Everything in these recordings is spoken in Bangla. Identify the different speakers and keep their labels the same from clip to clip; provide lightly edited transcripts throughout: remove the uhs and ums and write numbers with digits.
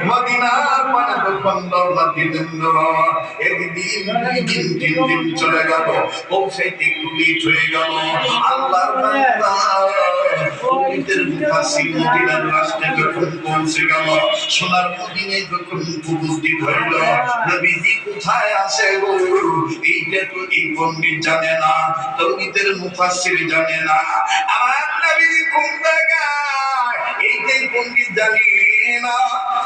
Speaker 1: মদিনার পানে যখন রওনা দিলেন একদিন দিন চলে গেল, পৌঁছাইতে একটু লেট হয়ে গেল। আল্লাহর বান্দা পবিত্র মুফাসসির মদিনার রাস্তায় যখন পৌঁছে গেল, সোনার মদিনায় যখন উপস্থিত হইল, নবীজি কোথায় আছে গো? এইটা তো এই পণ্ডিত জানে না, পবিত্র মুফাসসির জানে না, আমার নবীজি কোন জায়গায় এইটাই পণ্ডিত জানে না।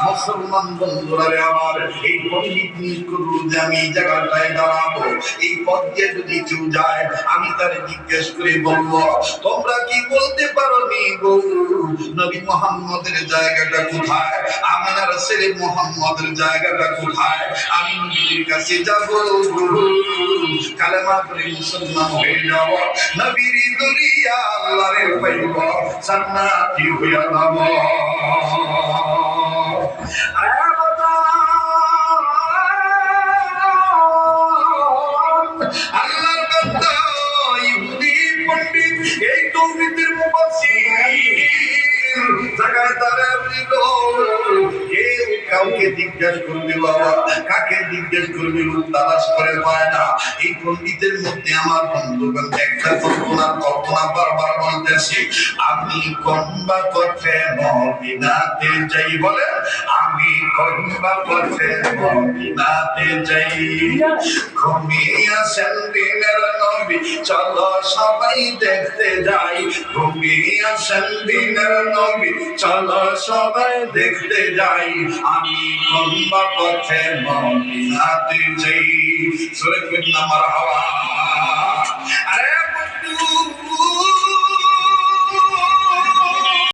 Speaker 1: মুসলমান বন্ধুরা আমার, এই পণ্ডিত নিষ্করু যে আমি এই জায়গাটায় দাঁড়াবো, এই পথ দিয়ে যদি কেউ যায়, আমি তার জিজ্ঞেস করে বলবো, তোমরা কি বলতে পারো নি গো নবী মুহাম্মদের জায়গাটা কোথায়? আমিনার ছেলে মুহাম্মদের জায়গাটা কোথায়? আমি নবীর কাছে যাব, কালেমা পড়ে মুসলমান হয়ে যাব, নবীর দরিয়া আল্লাহরে পাইব, জান্নাতি হইয়া যাব। আল্লাহর বান্দা ইহুদি পণ্ডিত এই তৌহিদের মুফাসসির জায়গায় দাঁড়াইল, কেউ কাউকে জিজ্ঞেস করবে বাবা, কাকে জিজ্ঞেস করবে লোক তালাশ করে পায় না। এই পণ্ডিতের মধ্যে আমার বন্ধুগণ একটা কল্পনা বারবার বলতেছি, আমি কম্বা পথে মদিনাতে যাই, বলে আমি কম্বা পথে মদিনাতে যাই, ঘুমিয়ে আছেন দিনের নবী, চলো সবাই দেখতে যাই, ঘুমিয়ে আছেন দিনের নবী, চলো সবাই দেখতে যাই, আমি কম্বা পথে মদিনাতে যাই। সূরা মারহাবা। আরে বন্ধু